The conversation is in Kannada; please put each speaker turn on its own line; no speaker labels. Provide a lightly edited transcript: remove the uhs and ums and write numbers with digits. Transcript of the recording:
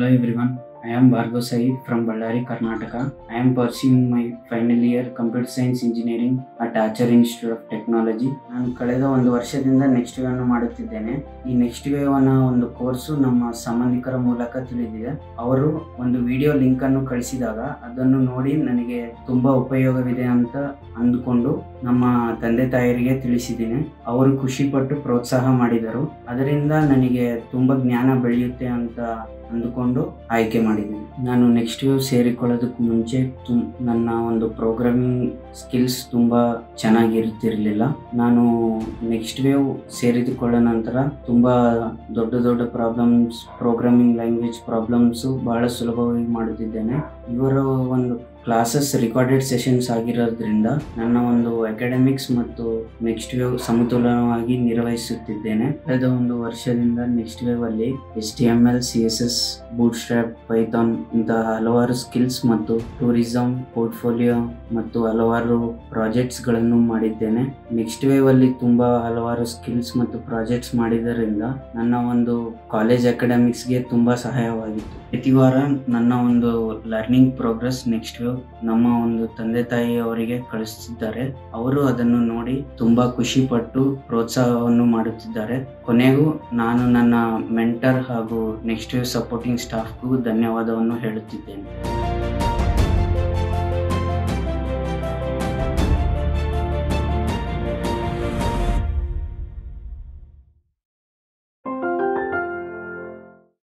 Hello everyone, I am Bhargav Sai from Ballari, Karnataka. I am pursuing my final year Computer Science Engineering at Archer Institute of Technology. ನಾನು ಕಳೆದ ಒಂದು ವರ್ಷದಿಂದ ನೆಕ್ಸ್ಟ್ ವೇವ್ ಅನ್ನು ಮಾಡುತ್ತಿದ್ದೇನೆ. ಈ ನೆಕ್ಸ್ಟ್ ವೇವ್ ಅನ್ನೋ ಒಂದು ಕೋರ್ಸು ನಮ್ಮ ಸಂಬಂಧಿಕರ ಮೂಲಕ ತಿಳಿದಿದೆ. ಅವರು ಒಂದು ವಿಡಿಯೋ ಲಿಂಕ್ ಅನ್ನು ಕಳಿಸಿದಾಗ ಅದನ್ನು ನೋಡಿ ನನಗೆ ತುಂಬಾ ಉಪಯೋಗವಿದೆ ಅಂತ ಅಂದುಕೊಂಡು ನಮ್ಮ ತಂದೆ ತಾಯರಿಗೆ ತಿಳಿಸಿದ್ದೀನಿ. ಅವರು ಖುಷಿಪಟ್ಟು ಪ್ರೋತ್ಸಾಹ ಮಾಡಿದರು. ಅದರಿಂದ ನನಗೆ ತುಂಬಾ ಜ್ಞಾನ ಬೆಳೆಯುತ್ತೆ ಅಂತ ಅಂದುಕೊಂಡು ಆಯ್ಕೆ ಮಾಡಿದ್ದೀನಿ. ನಾನು ನೆಕ್ಸ್ಟ್ ವೇವ್ ಸೇರಿಕೊಳ್ಳೋದಕ್ಕೂ ಮುಂಚೆ ನನ್ನ ಒಂದು ಪ್ರೋಗ್ರಾಮಿಂಗ್ ಸ್ಕಿಲ್ಸ್ ತುಂಬ ಚೆನ್ನಾಗಿರ್ತಿರ್ಲಿಲ್ಲ. ನಾನು ನೆಕ್ಸ್ಟ್ ವೇವ್ ಸೇರಿದುಕೊಳ್ಳೋ ನಂತರ ತುಂಬ ದೊಡ್ಡ ಪ್ರೋಗ್ರಾಮಿಂಗ್ ಲ್ಯಾಂಗ್ವೇಜ್ ಪ್ರಾಬ್ಲಮ್ಸು ಬಹಳ ಸುಲಭವಾಗಿ ಮಾಡುತ್ತಿದ್ದೇನೆ. ಇವರ ಒಂದು ಕ್ಲಾಸಸ್ ರಿಕಾರ್ಡೆಡ್ ಸೆಷನ್ಸ್ ಆಗಿರೋದ್ರಿಂದ ನನ್ನ ಒಂದು ಅಕಾಡೆಮಿಕ್ಸ್ ಮತ್ತು ನೆಕ್ಸ್ಟ್ ವೇವ್ ಸಮತೋಲನವಾಗಿ ನಿರ್ವಹಿಸುತ್ತಿದ್ದೇನೆ. ಕಳೆದ ಒಂದು ವರ್ಷದಿಂದ ನೆಕ್ಸ್ಟ್ ವೇವ್ ಅಲ್ಲಿ HTML, CSS, ಬೂಟ್ಸ್ಟ್ರ್ಯಾಪ್, ಪೈಥಾನ್ ಇಂತಹ ಹಲವಾರು ಸ್ಕಿಲ್ಸ್ ಮತ್ತು ಟೂರಿಸಂ, ಪೋರ್ಟ್ಫೋಲಿಯೋ ಮತ್ತು ಹಲವಾರು ಪ್ರಾಜೆಕ್ಟ್ಸ್ ಗಳನ್ನು ಮಾಡಿದ್ದೇನೆ. ನೆಕ್ಸ್ಟ್ ವೇವ್ ಅಲ್ಲಿ ತುಂಬಾ ಹಲವಾರು ಸ್ಕಿಲ್ಸ್ ಮತ್ತು ಪ್ರಾಜೆಕ್ಟ್ಸ್ ಮಾಡಿದ್ದರಿಂದ ನನ್ನ ಒಂದು ಕಾಲೇಜ್ ಅಕಾಡೆಮಿಕ್ಸ್ಗೆ ತುಂಬಾ ಸಹಾಯವಾಗಿತ್ತು. ಪ್ರತಿ ವಾರ ನನ್ನ ಒಂದು ಲರ್ನಿಂಗ್ ಪ್ರೋಗ್ರೆಸ್ ನೆಕ್ಸ್ಟ್ ವೇವ್ ನಮ್ಮ ಒಂದು ತಂದೆ ತಾಯಿ ಅವರಿಗೆ ಕಳಿಸ್ತಿದ್ದಾರೆ. ಅವರು ಅದನ್ನು ನೋಡಿ ತುಂಬಾ ಖುಷಿ ಪಟ್ಟು ಪ್ರೋತ್ಸಾಹವನ್ನು ಮಾಡುತ್ತಿದ್ದಾರೆ. ಕೊನೆಗೂ ನಾನು ನನ್ನ ಮೆಂಟರ್ ಹಾಗೂ ನೆಕ್ಸ್ಟ್ ವೇವ್ ಸಪೋರ್ಟಿಂಗ್ ಸ್ಟಾಫ್ಗೂ ಧನ್ಯವಾದವನ್ನು ಹೇಳುತ್ತಿದ್ದೇನೆ.